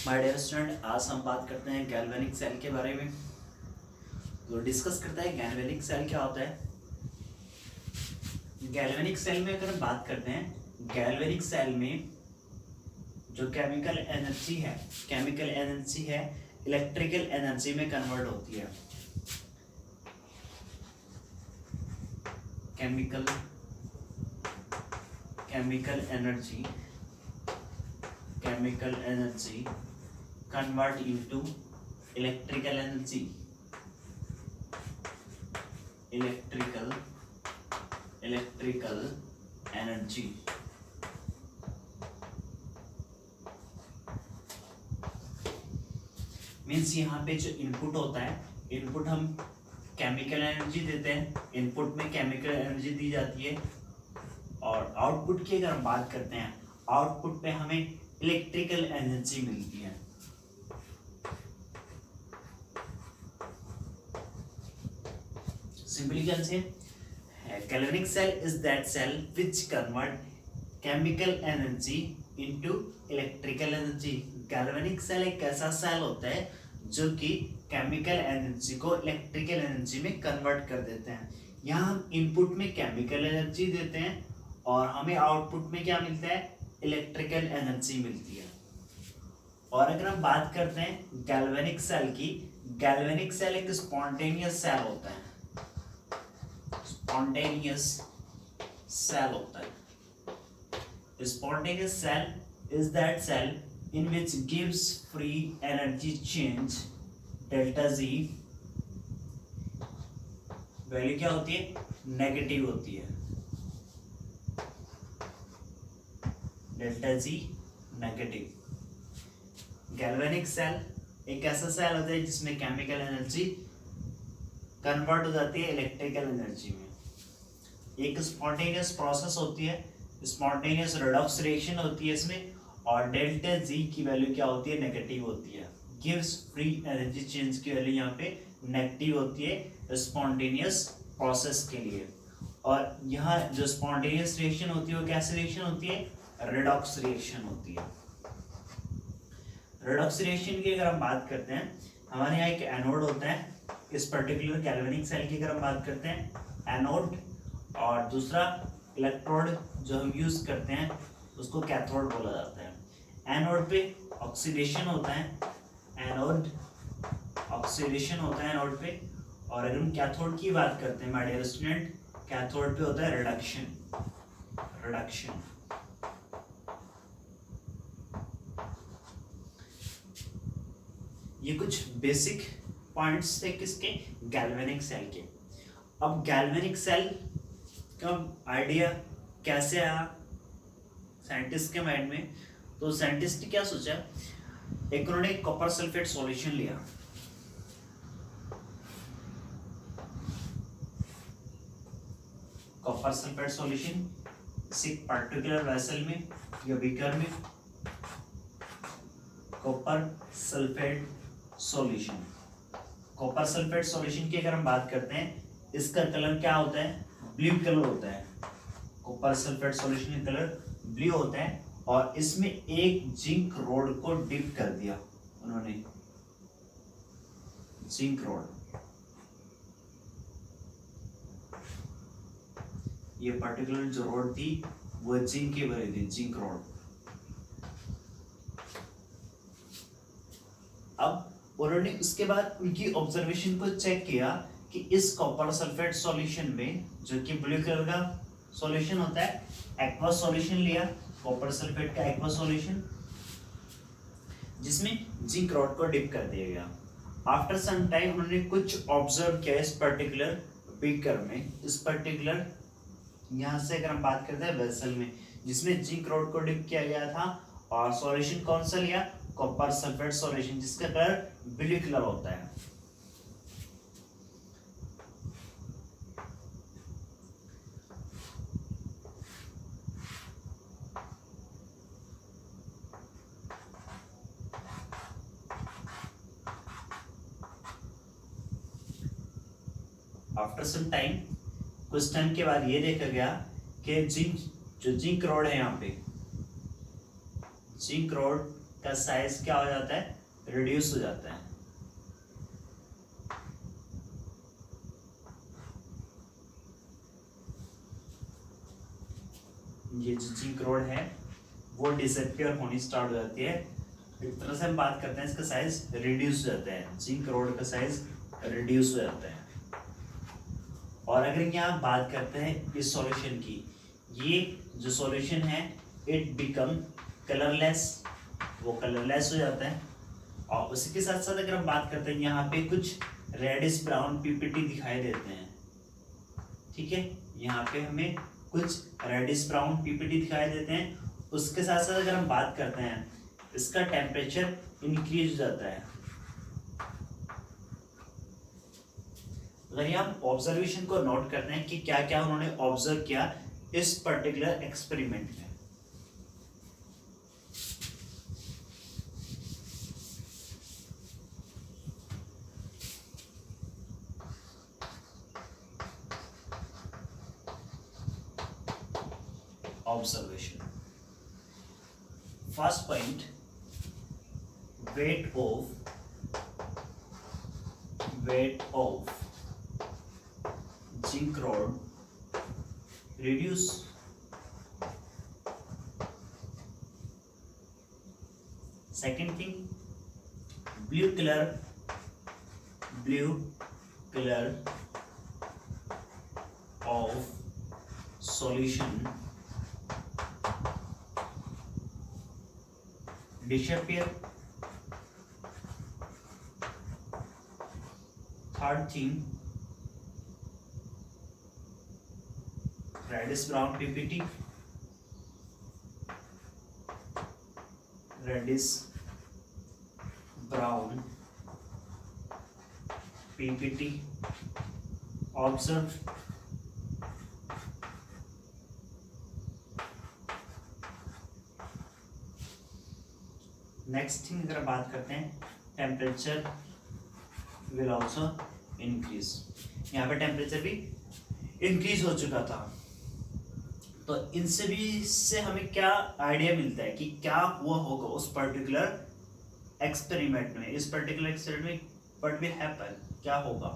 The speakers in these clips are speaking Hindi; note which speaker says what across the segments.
Speaker 1: माय डियर स्टूडेंट, आज हम बात करते हैं गैल्वेनिक सेल के बारे में। तो डिस्कस करते हैं गैल्वेनिक सेल क्या होता है। गैल्वेनिक सेल में अगर हम बात करते हैं, गैल्वेनिक सेल में जो केमिकल एनर्जी है इलेक्ट्रिकल एनर्जी में कन्वर्ट होती है। Chemical energy convert into electrical energy means यहाँ पे जो इनपुट होता है, इनपुट हम केमिकल एनर्जी देते हैं, इनपुट में केमिकल एनर्जी दी जाती है। और आउटपुट की अगर हम बात करते हैं, आउटपुट पे हमें इलेक्ट्रिकल एनर्जी मिलती है। Simply can say galvanic cell is that cell which convert chemical energy into electrical energy। galvanic cell एक ऐसा सेल होता है जो कि केमिकल एनर्जी को इलेक्ट्रिकल एनर्जी में कन्वर्ट कर देते हैं। यहाँ हम इनपुट में केमिकल एनर्जी देते हैं और हमें आउटपुट में क्या मिलता है, इलेक्ट्रिकल एनर्जी मिलती है। और अगर हम बात करते हैं गैल्वेनिक सेल की, गैल्वेनिक सेल एक स्पॉन्टेनियस सेल होता है। Spontaneous cell is that cell in which gives free energy change delta Z। Value क्या होती है, नेगेटिव होती है, delta G negative. Galvanic cell एक ऐसा सेल होता है जिसमें केमिकल एनर्जी कन्वर्ट हो जाती है इलेक्ट्रिकल एनर्जी में। एक स्पॉन्टेनियस प्रोसेस होती है, स्पॉन्टेनियस रेडॉक्स रिएक्शन होती है इसमें, और डेल्टा जी की वैल्यू क्या होती है, नेगेटिव होती है। गिव्स फ्री एनर्जी चेंज की वैल्यू यहाँ पे नेगेटिव होती है स्पॉन्टेनियस प्रोसेस के लिए। और यहाँ जो स्पॉन्टेनियस रिएक्शन होती है वो कैसी रिएक्शन होती है, रेडॉक्स रिएक्शन होती है। रेडॉक्स रिएक्शन की अगर हम बात करते हैं, हमारे यहाँ एक एनोड होता है। इस पर्टिकुलर गैल्वेनिक सेल की अगर हम बात करते हैं, एनोड, और दूसरा इलेक्ट्रोड जो हम यूज करते हैं उसको कैथोड बोला जाता है। एनोड पे ऑक्सीडेशन होता है, ऑक्सीडेशन होता है एनोड पे। और अगर हम कैथोड की बात करते हैं माय डियर स्टूडेंट, कैथोड पे होता है रिडक्शन। ये कुछ बेसिक पॉइंट्स थे किसके, गैल्वेनिक सेल के। अब गैल्वेनिक सेल का आइडिया कैसे आया साइंटिस्ट के माइंड में, तो साइंटिस्ट ने क्या सोचा, एक उन्होंने कॉपर सल्फेट सॉल्यूशन लिया। कॉपर सल्फेट सॉल्यूशन किसी पर्टिकुलर वेसल में या बीकर में, copper sulphate solution. Copper sulphate solution की अगर हम बात करते हैं, इसका कलर क्या होता है, ब्लू कलर होता है। कॉपर सल्फेट सॉल्यूशन का कलर ब्लू होता है। और इसमें एक जिंक रोड को डिप कर दिया उन्होंने, जिंक रोड। ये पर्टिकुलर जो रोड थी वो जिंक की बनी थी, जिंक रोड। अब उन्होंने उसके बाद उनकी ऑब्जर्वेशन को चेक किया कि इस कॉपर सल्फेट सॉल्यूशन में, जो कि ब्लू कलर का सॉल्यूशन होता है, एक्वा सॉल्यूशन लिया, कॉपर सल्फेट का एक्वा सॉल्यूशन, जिसमें जिंक रॉड को डिप कर दिया गया। आफ्टर सम टाइम उन्होंने कुछ ऑब्जर्व किया इस पर्टिकुलर बीकर में, इस पर्टिकुलर यहाँ से अगर हम बात करते हैं वेसल में, जिसमें जिंक रॉड को डिप किया गया था। और सॉल्यूशन कौन सा लिया, कॉपर सल्फेट सॉल्यूशन, जिसका कलर ब्लू कलर होता है। आफ्टर सम टाइम, कुछ टाइम के बाद ये देखा गया कि जिंक रॉड है, यहाँ पे जिंक रॉड का साइज क्या हो जाता है, रिड्यूस हो जाता है। ये जो जिंक रोड है वो डिसअपियर होनी स्टार्ट हो जाती है। एक तरह से हम बात करते हैं इसका साइज रिड्यूस हो जाता है, जिंक रोड का साइज रिड्यूस हो जाता है। और अगर यहाँ बात करते हैं इस सॉल्यूशन की, ये जो सॉल्यूशन है इट बिकम कलरलेस, वो कलरलेस हो जाता है। और उसी के साथ साथ अगर हम बात करते हैं यहाँ पे कुछ रेडिश ब्राउन पीपीटी दिखाई देते हैं, ठीक है, यहाँ पे हमें कुछ रेडिश ब्राउन पीपीटी दिखाई देते हैं। उसके साथ साथ अगर हम बात करते हैं इसका टेम्परेचर इंक्रीज हो जाता है। अगर यहाँ हम ऑब्जर्वेशन को नोट करते हैं कि क्या क्या उन्होंने ऑब्जर्व किया इस पर्टिकुलर एक्सपेरिमेंट में। Observation, first point, weight of zinc rod reduce second thing, blue color of solution disappear, third thing, reddish brown ppt, reddish brown ppt observed। Next thing अगर बात करते हैं टेम्परेचर विल ऑल्सो इंक्रीज, यहाँ पे टेम्परेचर भी इंक्रीज हो चुका था। तो इनसे भी इससे हमें क्या आइडिया मिलता है कि क्या हुआ होगा उस पर्टिकुलर एक्सपेरिमेंट में, इस पर्टिकुलर एक्सपेरिमेंट में व्हाट विल हैपन, क्या होगा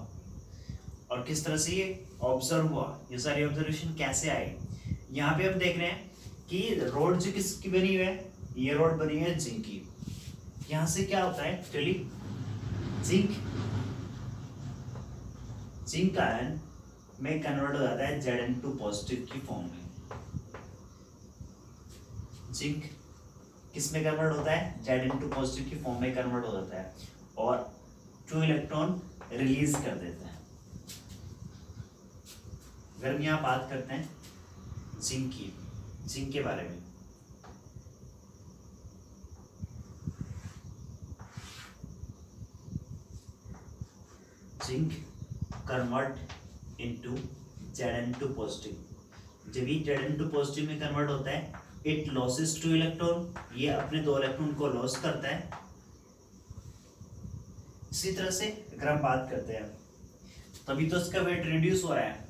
Speaker 1: और किस तरह से ये ऑब्जर्व हुआ, ये सारी ऑब्जर्वेशन कैसे आई। यहाँ पे हम देख रहे हैं कि रोड जो किसकी बनी हुई है, ये रोड बनी है जिंक की। यहाँ से क्या होता है एक्चुअली, जिंक आयन में कन्वर्ट हो जाता है Zn2 पॉजिटिव की फॉर्म में। जिंक किस में कन्वर्ट होता है, Zn2 पॉजिटिव की फॉर्म में कन्वर्ट हो जाता है और 2 इलेक्ट्रॉन रिलीज कर देता है। अगर हम यहाँ बात करते हैं जिंक के बारे में, zinc convert into Zn2 positive. जब ये Zn2 पॉजिटिव में कन्वर्ट होता है इट लॉसेस 2 इलेक्ट्रॉन, ये अपने 2 इलेक्ट्रॉन को लॉस करता है। इसी तरह से अगर हम बात करते हैं तभी तो इसका वेट रिड्यूस हो रहा है।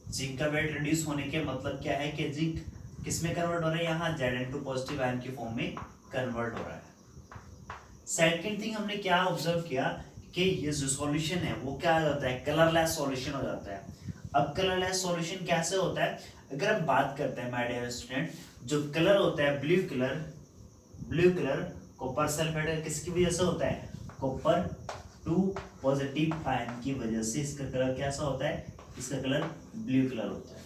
Speaker 1: जिंक का वेट रिड्यूस होने के मतलब क्या है कि जिंक किस में कन्वर्ट हो रहा है, यहाँ Zn2 पॉजिटिव आयन की फॉर्म में कन्वर्ट हो रहा है। सेकंड थिंग हमने क्या ऑब्जर्व किया कि ये जो सॉल्यूशन है वो क्या हो जाता है, कलरलेस सॉल्यूशन हो जाता है। अब कलरलेस सॉल्यूशन कैसे होता है, अगर हम बात करते हैं माय डियर स्टूडेंट, जो कलर होता है ब्लू कलर कॉपर सल्फेट किसकी वजह से होता है, कॉपर 2 पॉजिटिव आयन की वजह से इसका कलर कैसा होता है, इसका कलर ब्लू कलर होता है।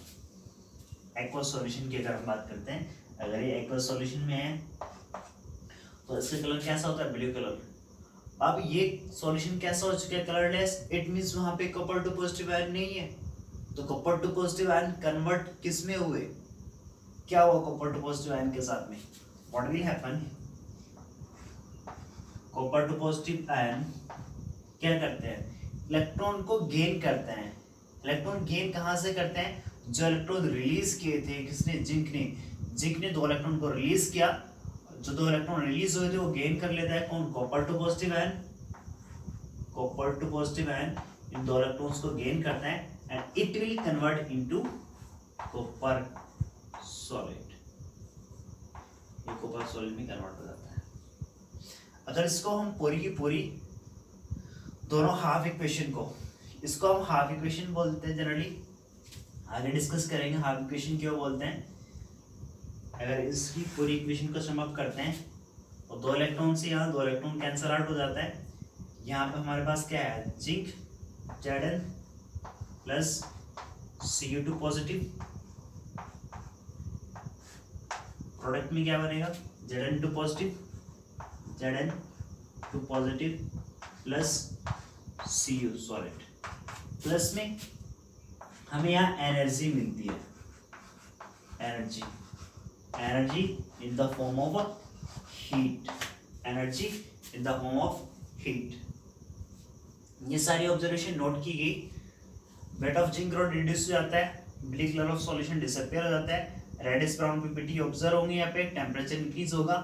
Speaker 1: एक्वा सॉल्यूशन की अगर हम बात करते हैं, अगर ये एक्वा सॉल्यूशन में है तो इसका कलर कैसा होता है, ब्लू कलर। अब ये सॉल्यूशन कैसा हो चुका है, कलरलेस, इट मींस वहां पे कॉपर 2 पॉजिटिव आयन नहीं है। तो कॉपर 2 पॉजिटिव आयन कन्वर्ट किस में हुए, क्या हुआ कॉपर 2 पॉजिटिव आयन के साथ में, what will happen, copper 2 positive ion क्या करते हैं, इलेक्ट्रॉन को गेन करते हैं। इलेक्ट्रॉन गेन कहां से करते हैं, जो इलेक्ट्रॉन रिलीज किए थे किसने, जिंक ने 2 इलेक्ट्रॉन को रिलीज किया, जो 2 इलेक्ट्रॉन रिलीज हुए थे वो गेन कर लेता है कौन, copper 2 positive ion. Copper 2 positive ion इन 2 इलेक्ट्रॉन्स को गेन करता है and it will convert into copper solid, ये कॉपर सॉलिड में कन्वर्ट हो जाता है। अगर इसको हम पूरी की पूरी दोनों हाफ इक्वेशन को, इसको हम हाफ इक्वेशन बोलते हैं जनरली, आगे डिस्कस करेंगे हाफ इक्वेशन क्यों बोलते हैं। अगर इसकी पूरी इक्वेशन को सम अप करते हैं तो 2 इलेक्ट्रॉन से यहाँ 2 इलेक्ट्रॉन कैंसल आउट हो जाता है। यहाँ पे हमारे पास क्या है, zinc Zn plus Cu2 positive, product में क्या बनेगा, Zn2 positive, Zn2 positive plus Cu solid, plus में हमें यहाँ एनर्जी मिलती है, energy in the form of heat, energy in the form of heat. ये सारी ऑब्जर्वेशन नोट की गई। Weight of zinc rod reduce हो जाता है, blue colour of solution disappear हो जाता है, रेडिश ब्राउन पीपीटी ऑब्जर्व होंगे, यहाँ पे टेम्परेचर इंक्रीज होगा।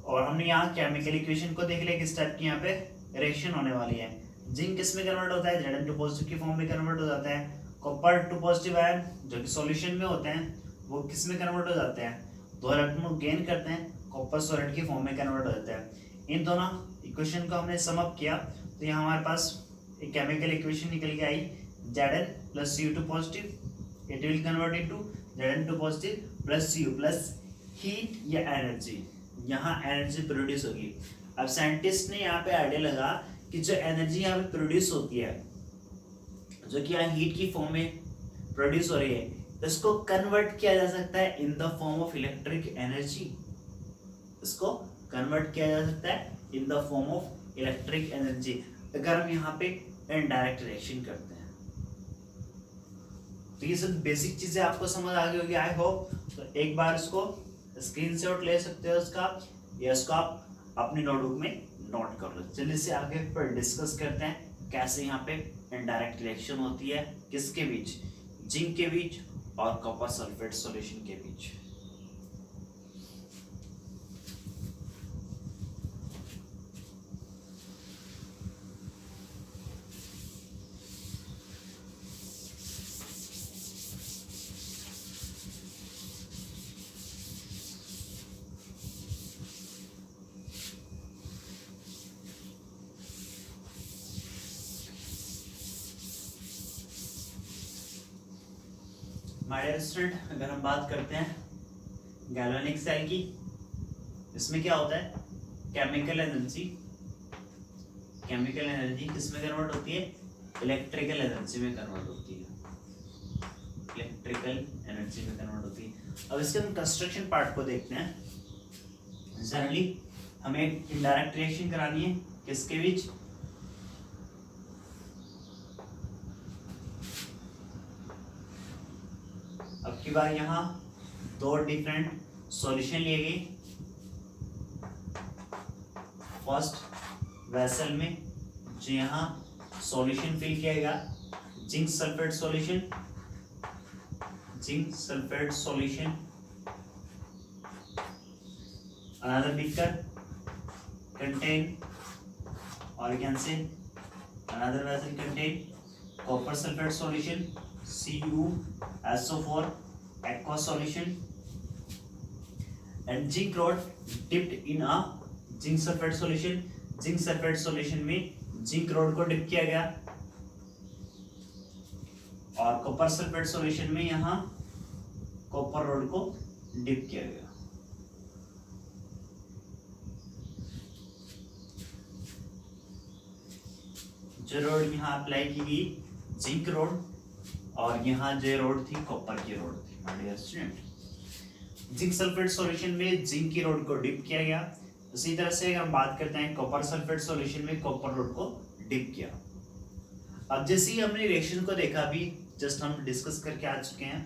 Speaker 1: और हमने यहाँ केमिकल इक्वेशन को देख लिया किस टाइप की यहाँ पे रिएक्शन होने वाली है। जिंक किस में कन्वर्ट होता है, Zn2 पॉजिटिव की फॉर्म में कन्वर्ट हो जाता है। कॉपर 2 पॉजिटिव आयन जो कि सॉल्यूशन में होते हैं वो किस में कन्वर्ट हो जाते हैं, 2 इलेक्ट्रॉन गेन करते हैं, कॉपर सॉलिड की फॉर्म में कन्वर्ट हो जाता है। इन दोनों इक्वेशन को हमने सम अप किया तो यहाँ हमारे पास एक केमिकल इक्वेशन निकल के आई, Zn plus Cu2 positive, it will convert into Zn2 positive plus Cu plus heat या एनर्जी, यहाँ एनर्जी प्रोड्यूस होगी। अब साइंटिस्ट ने यहाँ पे आइडिया लगा कि जो एनर्जी यहाँ पे प्रोड्यूस होती है, जो कि यहाँ हीट की फॉर्म में प्रोड्यूस हो रही है, इसको कन्वर्ट किया जा सकता है in the form of electric energy, इसको कन्वर्ट किया जा सकता है in the form of electric energy अगर हम यहाँ पे इनडायरेक्ट रिएक्शन करते हैं। तो ये सब बेसिक चीजें आपको समझ आ गई होगी आई होप। तो एक बार इसको स्क्रीनशॉट ले सकते हो उसका, या इसको आप अपनी नोटबुक में नोट कर लो। चलिए इसे आगे पर डिस्कस करते हैं कैसे यहाँ पे इनडायरेक्ट रिएक्शन होती है, किसके बीच, जिंक के बीच और कॉपर सल्फेट सॉल्यूशन के बीच। माय डियर स्टूडेंट, अगर हम बात करते हैं गैल्वेनिक सेल की, इसमें क्या होता है, केमिकल एनर्जी किस में कन्वर्ट होती है, इलेक्ट्रिकल एनर्जी में कन्वर्ट होती है, इलेक्ट्रिकल एनर्जी में कन्वर्ट होती है। अब इसके हम कंस्ट्रक्शन पार्ट को देखते हैं। जनरली हमें इनडायरेक्ट रिएक्शन करानी है किसके बीच, अब की बार यहाँ 2 डिफरेंट सॉल्यूशन लिए गए। फर्स्ट वेसल में जो यहाँ सॉल्यूशन फिल किया गया, zinc sulphate solution, another beaker contain, or you can say another vessel contain copper sulfate solution, CuSO4 aqueous solution, and zinc rod dipped in a zinc sulfate solution। Zinc sulphate solution में जिंक रॉड को डिप किया गया, और कॉपर सल्फेट सॉल्यूशन में यहाँ कॉपर रॉड को डिप किया गया। जो रॉड यहाँ अप्लाई की गई जिंक रॉड, और यहाँ जो रॉड थी कॉपर की रॉड थी। My dear student, zinc sulphate solution में जिंक की रॉड को डिप किया गया। उसी तरह से अगर हम बात करते हैं कॉपर सल्फेट सॉल्यूशन में कॉपर रॉड को डिप किया। अब जैसे ही हमने रिएक्शन को देखा, अभी जस्ट हम डिस्कस करके आ चुके हैं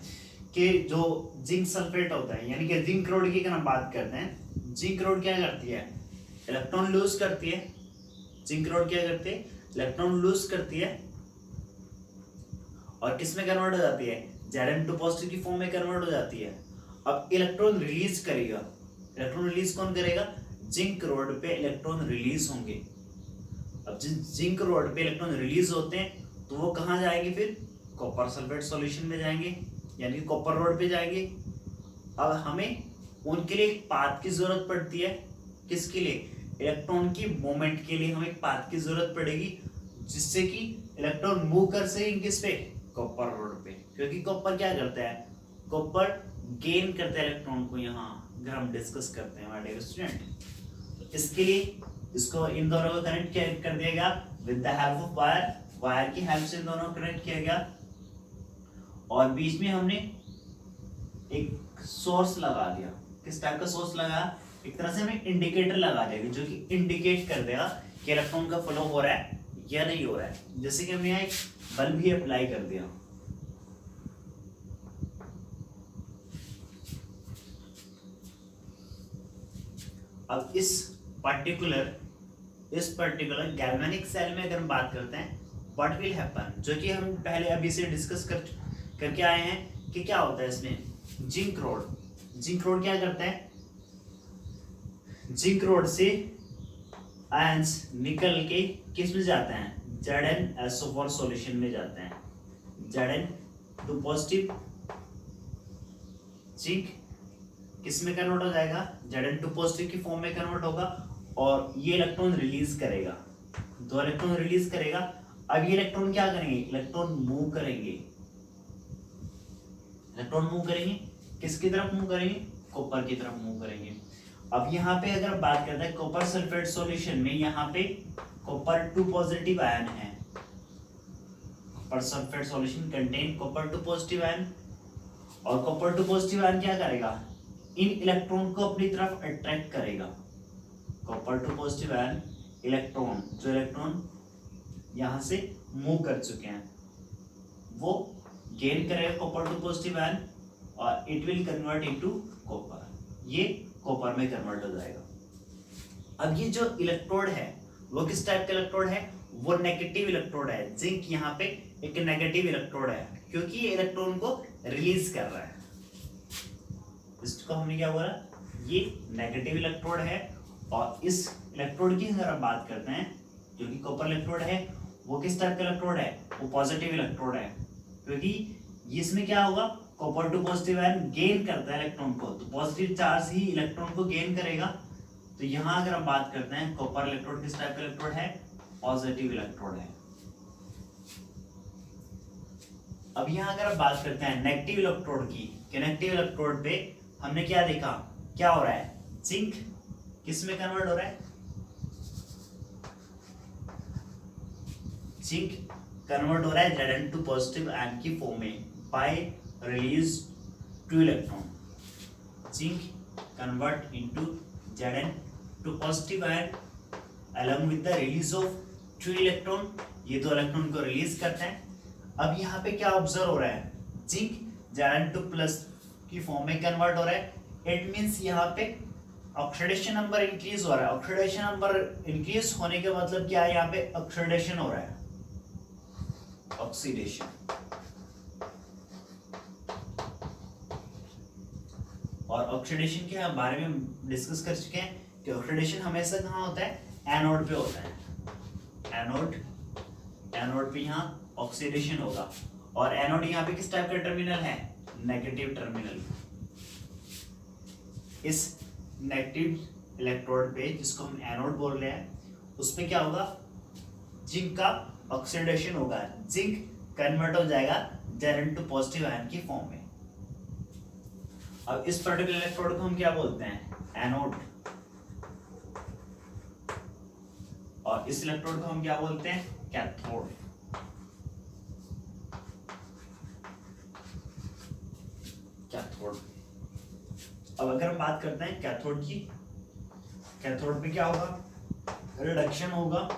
Speaker 1: कि जो जिंक सल्फेट होता है, यानी कि जिंक रॉड की अगर हम बात करते हैं, जिंक रॉड क्या करती है, इलेक्ट्रॉन लूज करती है। जिंक रॉड क्या करती है, इलेक्ट्रॉन लूज करती है, और किस में कन्वर्ट हो जाती है, Zn2 पॉजिटिव की फॉर्म में कन्वर्ट हो जाती है। अब इलेक्ट्रॉन रिलीज करेगा, इलेक्ट्रॉन रिलीज कौन करेगा, जिंक रॉड पे इलेक्ट्रॉन रिलीज होंगे। अब जिंक रॉड पे इलेक्ट्रॉन रिलीज होते हैं तो वो कहाँ जाएंगे, फिर कॉपर सल्फेट सॉल्यूशन में जाएंगे, यानी कि कॉपर रॉड पे जाएंगे। अब हमें उनके लिए एक पाथ की जरूरत पड़ती है, किसके लिए, इलेक्ट्रॉन की मूवमेंट के लिए हमें एक पाथ की जरूरत पड़ेगी, जिससे कि इलेक्ट्रॉन मूव कर सके किस पे, कॉपर रोड पे। क्योंकि कॉपर क्या करता है, कॉपर गेन करता है इलेक्ट्रॉन को, यहाँ अगर हम डिस्कस करते हैं हमारे स्टूडेंट। इसके लिए इसको इन दोनों को कनेक्ट कर दिया गया with the help of wire, wire की हेल्प से इन दोनों को कनेक्ट किया गया, और बीच में हमने एक सोर्स लगा दिया। किस टाइप का सोर्स लगा, एक तरह से हमें इंडिकेटर लगा देगा जो कि इंडिकेट कर देगा कि इलेक्ट्रॉन का फ्लो हो रहा है या नहीं हो रहा है। जैसे कि हमने यहाँ एक बल्ब भी अप्लाई कर दिया। अब इस पर्टिकुलर गैल्वेनिक सेल में अगर हम बात करते हैं, व्हाट विल हैपन, जो कि हम पहले अभी से डिस्कस करके आए हैं कि क्या होता है इसमें, जिंक रोड क्या करता है, जिंक रोड से आयंस निकल के किस में जाते हैं, ZnSO4 सॉल्यूशन में जाते हैं। Zn टू पॉजिटिव, जिंक किस में कन्वर्ट हो जाएगा, Zn टू पॉजिटिव की फॉर्म में कन्वर्ट होगा, और ये इलेक्ट्रॉन रिलीज करेगा, 2 इलेक्ट्रॉन रिलीज करेगा। अब ये इलेक्ट्रॉन क्या करेंगे, इलेक्ट्रॉन मूव करेंगे, किसकी तरफ मूव करेंगे, कॉपर की तरफ मूव करेंगे। अब यहाँ पे अगर बात करते हैं कॉपर सल्फेट सॉल्यूशन में, यहाँ पे कॉपर 2 पॉजिटिव आयन है, copper sulphate solution contain copper 2 positive ion, और कॉपर 2 पॉजिटिव आयन क्या करेगा, इन इलेक्ट्रॉन को अपनी तरफ अट्रैक्ट करेगा। कॉपर 2 पॉजिटिव आयन इलेक्ट्रॉन यहाँ से मूव कर चुके हैं, वो गेन करेगा कॉपर 2 पॉजिटिव आयन, और it will convert into copper, ये कॉपर में कन्वर्ट हो जाएगा। अब ये जो इलेक्ट्रोड है वो किस टाइप का इलेक्ट्रोड है, वो नेगेटिव इलेक्ट्रोड है। जिंक यहाँ पे एक नेगेटिव इलेक्ट्रोड है, क्योंकि ये इलेक्ट्रॉन को रिलीज कर रहा है। इसको हमने क्या बोला, ये नेगेटिव इलेक्ट्रोड है। और इस इलेक्ट्रोड की अगर हम बात करते हैं, जो कि कॉपर इलेक्ट्रोड है, वो किस टाइप का इलेक्ट्रोड है, वो पॉजिटिव इलेक्ट्रोड है, क्योंकि इसमें क्या होगा, कॉपर 2 पॉजिटिव आयन गेन करता है इलेक्ट्रॉन को, तो पॉजिटिव चार्ज ही इलेक्ट्रॉन को गेन करेगा। तो यहाँ अगर हम बात करते हैं कॉपर इलेक्ट्रोड किस टाइप का इलेक्ट्रोड है, पॉजिटिव इलेक्ट्रोड है। अब यहाँ अगर हम बात करते हैं नेगेटिव इलेक्ट्रोड की, कि नेगेटिव इलेक्ट्रोड पे हमने क्या देखा, क्या हो रहा है, जिंक किस में कन्वर्ट हो रहा है, जिंक कन्वर्ट हो रहा है Zn टू पॉजिटिव आयन की फॉर्म में by release 2 electron. Zinc convert into Zn two positive ion along with the release of 2 electron, ये 2 इलेक्ट्रॉन को रिलीज करते हैं। अब यहाँ पे क्या ऑब्जर्व हो रहा है, जिंक Zn टू प्लस की फॉर्म में कन्वर्ट हो रहा है। इट मींस यहाँ पे ऑक्सीडेशन नंबर इंक्रीज हो रहा है। ऑक्सीडेशन नंबर इंक्रीज होने का मतलब क्या है, यहाँ पे ऑक्सीडेशन हो रहा है, ऑक्सीडेशन। और ऑक्सीडेशन के बारे में हम डिस्कस कर चुके हैं कि ऑक्सीडेशन हमेशा कहाँ होता है, एनोड पे होता है। एनोड पे यहाँ ऑक्सीडेशन होगा, और एनोड यहाँ पे किस टाइप का टर्मिनल है, नेगेटिव टर्मिनल। इस नेगेटिव इलेक्ट्रोड पे, जिसको हम एनोड बोल रहे हैं, उस पे क्या होगा, जिंक का ऑक्सीडेशन होगा, जिंक कन्वर्ट हो जाएगा Zn टू पॉजिटिव आयन की फॉर्म में। अब इस पर्टिकुलर इलेक्ट्रोड को हम क्या बोलते हैं, एनोड, और इस इलेक्ट्रोड को हम क्या बोलते हैं, कैथोड। कैथोड। अब अगर हम बात करते हैं कैथोड की, कैथोड पे क्या होगा, रिडक्शन होगा।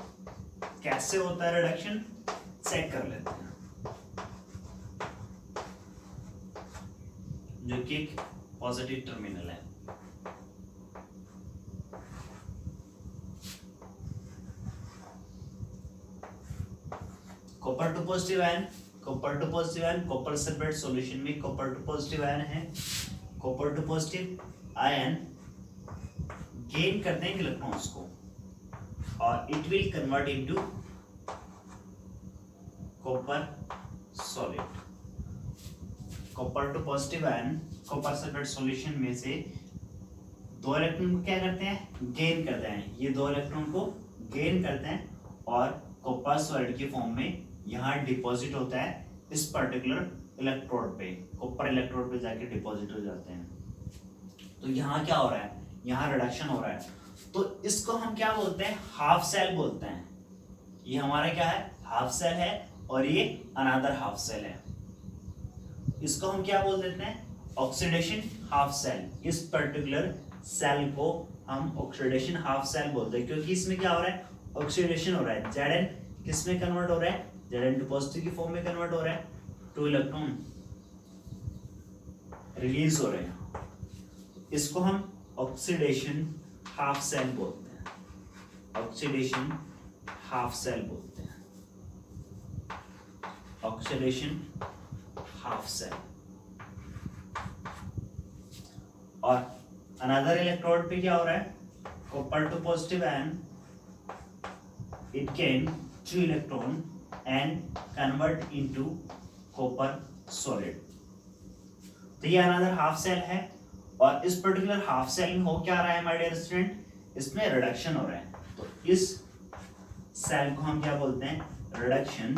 Speaker 1: कैसे होता है रिडक्शन, चेक कर लेते हैं, जो कि एक पॉजिटिव टर्मिनल है। Copper 2 positive ion, copper sulphate solution में कॉपर 2 पॉजिटिव आयन है। कॉपर 2 पॉजिटिव आयन गेन करते हैं इलेक्ट्रॉन्स को, और it will convert into copper solid. Copper 2 positive ion copper sulphate solution में से दो इलेक्ट्रॉन को क्या करते हैं, गेन करते हैं, ये दो इलेक्ट्रॉन को गेन करते हैं और कॉपर सॉलिड के फॉर्म में यहाँ डिपॉजिट होता है इस पर्टिकुलर इलेक्ट्रोड पे, कॉपर इलेक्ट्रोड पे जाके डिपॉजिट हो जाते हैं। तो यहाँ क्या हो रहा है, यहाँ रिडक्शन हो रहा है, तो इसको हम क्या बोलते हैं, हाफ सेल बोलते हैं। ये हमारा क्या है, हाफ सेल है और ये अनदर हाफ सेल है। इसको हम क्या बोल देते हैं, ऑक्सीडेशन हाफ सेल। इस पर्टिकुलर सेल को हम ऑक्सीडेशन हाफ सेल बोलते हैं, क्योंकि इसमें क्या हो रहा है, ऑक्सीडेशन हो रहा है। Zn किस में कन्वर्ट हो रहा है, Zn टू पॉजिटिव की फॉर्म में कन्वर्ट हो रहा है, 2 इलेक्ट्रॉन रिलीज हो रहे हैं। इसको हम ऑक्सीडेशन हाफ सेल बोलते हैं, ऑक्सीडेशन हाफ सेल बोलते हैं, ऑक्सीडेशन हाफ सेल। और अनदर इलेक्ट्रोड पे क्या हो रहा है, copper two positive ion, it gain 2 electron and convert into copper solid। तो ये अनदर हाफ सेल है और इस पर्टिकुलर हाफ सेल में हो क्या रहा है माय डियर स्टूडेंट, इसमें रिडक्शन हो रहा है। तो इस सेल को हम क्या बोलते हैं, reduction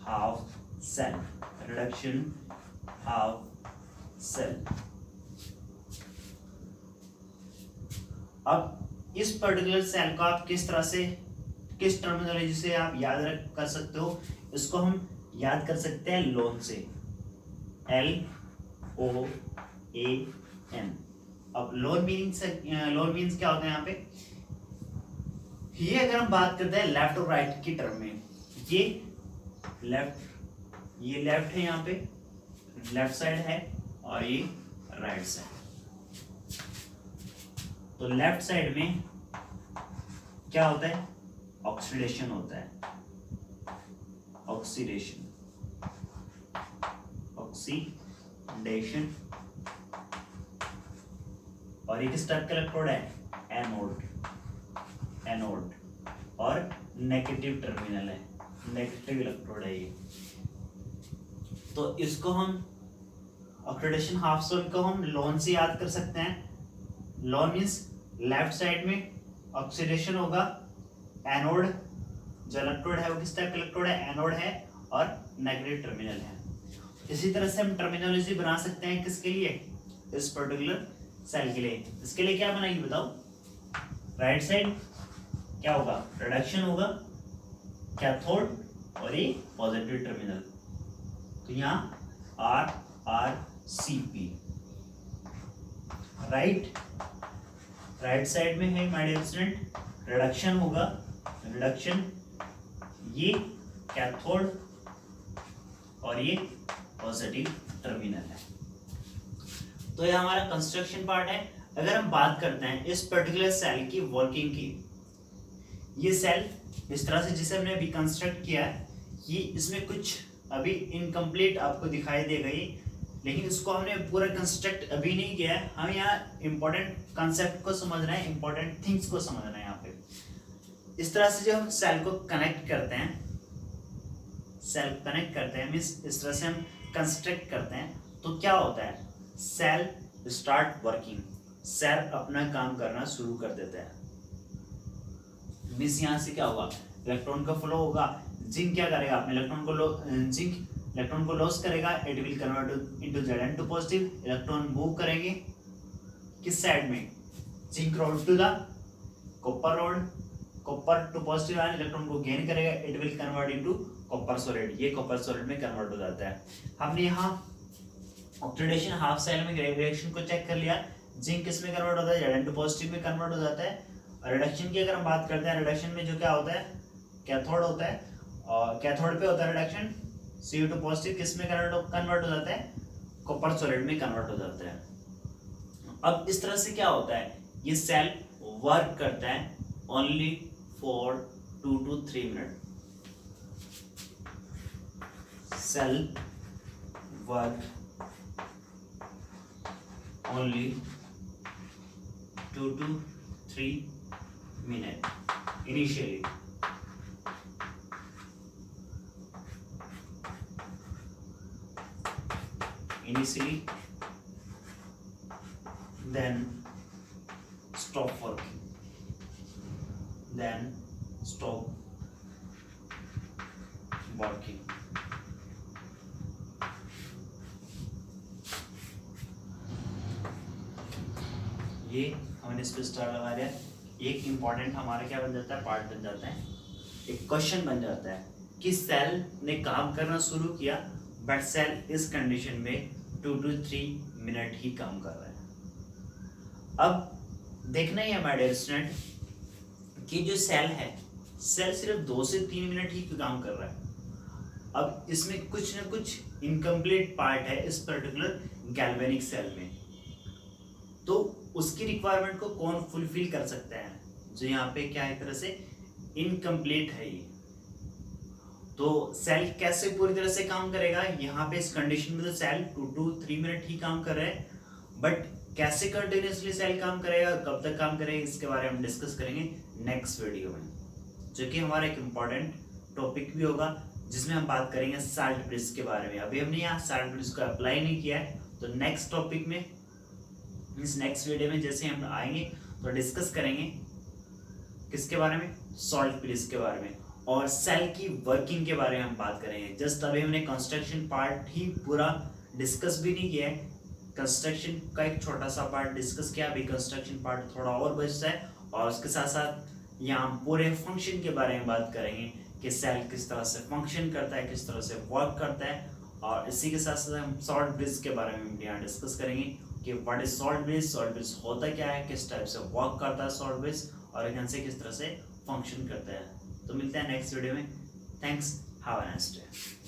Speaker 1: half cell, reduction half cell. अब इस पर्टिकुलर सेल को आप किस तरह से, किस टर्मिनोलॉजी से आप याद रख कर सकते हो, इसको हम याद कर सकते हैं लोन से, LOAN। अब लोन मीनिंग लोन मीन्स क्या होता है यहाँ पे, ये अगर हम बात करते हैं लेफ्ट और राइट की टर्म में, ये लेफ्ट है, यहाँ पे लेफ्ट साइड है और ये राइट साइड। तो लेफ्ट साइड में क्या होता है, ऑक्सीडेशन होता है, ऑक्सीडेशन, ऑक्सीडेशन। और ये किस टाइप का इलेक्ट्रोड है, एनोड, एनोड और नेगेटिव टर्मिनल है, नेगेटिव इलेक्ट्रोड है ये। तो इसको हम ऑक्सीडेशन हाफ सेल को हम लोन से याद कर सकते हैं। लोन मीन्स लेफ्ट साइड में ऑक्सीडेशन होगा, एनोड जो इलेक्ट्रोड है वो किस टाइप का इलेक्ट्रोड है, एनोड है और नेगेटिव टर्मिनल है। इसी तरह से हम टर्मिनोलॉजी बना सकते हैं किसके लिए, इस पर्टिकुलर सेल के लिए। इसके लिए क्या बनाएंगे बताओ, राइट साइड क्या होगा, रिडक्शन होगा, कैथोड और ये पॉजिटिव टर्मिनल। तो यहाँ RRCP, राइट साइड में है माय डियर स्टूडेंट, रिडक्शन होगा, रिडक्शन, ये कैथोड और ये पॉजिटिव टर्मिनल है। तो ये हमारा कंस्ट्रक्शन पार्ट है। अगर हम बात करते हैं इस पर्टिकुलर सेल की वर्किंग की, ये सेल इस तरह से जिसे हमने अभी कंस्ट्रक्ट किया है, ये इसमें कुछ अभी इनकम्प्लीट आपको दिखाई देगा ये, लेकिन इसको हमने पूरा कंस्ट्रक्ट अभी नहीं किया है। हम यहाँ इंपॉर्टेंट कंसेप्ट को समझ रहे हैं, इंपॉर्टेंट थिंग्स को समझ रहे हैं। यहाँ पे इस तरह से जब हम सेल को कनेक्ट करते हैं, सेल कनेक्ट करते हैं मीन्स इस तरह से हम कंस्ट्रक्ट करते हैं, तो क्या होता है, सेल स्टार्ट वर्किंग, सेल अपना काम करना शुरू कर देता है। मीन्स यहाँ से क्या होगा, इलेक्ट्रॉन का फ्लो होगा, जिंक क्या करेगा, अपने इलेक्ट्रॉन को लॉस करेगा, it will convert into Zn two positive, electron move करेंगे किस साइड में, zinc rod to the copper rod, copper two positive ion electron को गेन करेगा, it will convert into copper solid, ये कॉपर सॉलिड में कन्वर्ट हो जाता है। हमने यहाँ ऑक्सीडेशन हाफ सेल में रिएक्शन को चेक कर लिया, जिंक किस में कन्वर्ट होता है, Zn टू पॉजिटिव में कन्वर्ट हो जाता है। और रिडक्शन की अगर हम बात करते हैं, रिडक्शन में जो क्या होता है, कैथोड होता है, और कैथोड पे होता है रिडक्शन, Cu टू पॉजिटिव किस में कन्वर्ट हो जाता है, कॉपर सॉलिड में कन्वर्ट हो जाता है। अब इस तरह से क्या होता है, ये सेल वर्क करता है only for 2 to 3 minute. Cell work only 2 to 3 minutes initially. Then then stop working. ये हमने इस पे स्टार लगा दिया। एक इंपॉर्टेंट हमारा क्या बन जाता है, पार्ट बन जाता है, एक क्वेश्चन बन जाता है कि सेल ने काम करना शुरू किया बट सेल इस कंडीशन में 2 to 3 मिनट ही काम कर रहा है। अब देखना ही है माय डियर स्टूडेंट कि जो सेल है, सेल सिर्फ 2 से 3 मिनट ही काम कर रहा है। अब इसमें कुछ ना कुछ इनकम्प्लीट पार्ट है इस पर्टिकुलर गैल्वेनिक सेल में, तो उसकी रिक्वायरमेंट को कौन फुलफिल कर सकता है, जो यहाँ पे क्या है, तरह से इनकम्प्लीट है ये। तो सेल कैसे पूरी तरह से काम करेगा, यहाँ पे इस कंडीशन में तो सेल 2 to 3 मिनट ही काम कर रहे हैं, बट कैसे कंटिन्यूसली सेल काम करेगा, कब तक काम करेगा, इसके बारे में हम डिस्कस करेंगे नेक्स्ट वीडियो में, जो कि हमारा एक इम्पॉर्टेंट टॉपिक भी होगा, जिसमें हम बात करेंगे साल्ट ब्रिज के बारे में। अभी हमने यहाँ साल्ट ब्रिज को अप्लाई नहीं किया है, तो नेक्स्ट टॉपिक में, इस नेक्स्ट वीडियो में जैसे हम आएंगे तो डिस्कस करेंगे किसके बारे में, सॉल्ट ब्रिज के बारे में, और सेल की वर्किंग के बारे में हम बात करेंगे। जस्ट अभी हमने कंस्ट्रक्शन पार्ट ही पूरा डिस्कस भी नहीं किया है, कंस्ट्रक्शन का एक छोटा सा पार्ट डिस्कस किया, अभी कंस्ट्रक्शन पार्ट थोड़ा और बचता है, और उसके साथ साथ यहाँ हम पूरे फंक्शन के बारे में बात करेंगे कि सेल किस तरह से फंक्शन करता है, किस तरह से वर्क करता है, और इसी के साथ साथ हम सॉल्ट ब्रिज के बारे में यहाँ डिस्कस करेंगे कि व्हाट इज सॉल्ट ब्रिज होता क्या है, किस टाइप से वर्क करता है सॉल्ट ब्रिज, और यहाँ से किस तरह से फंक्शन करता है। तो मिलते हैं नेक्स्ट वीडियो में। Thanks, have a nice day.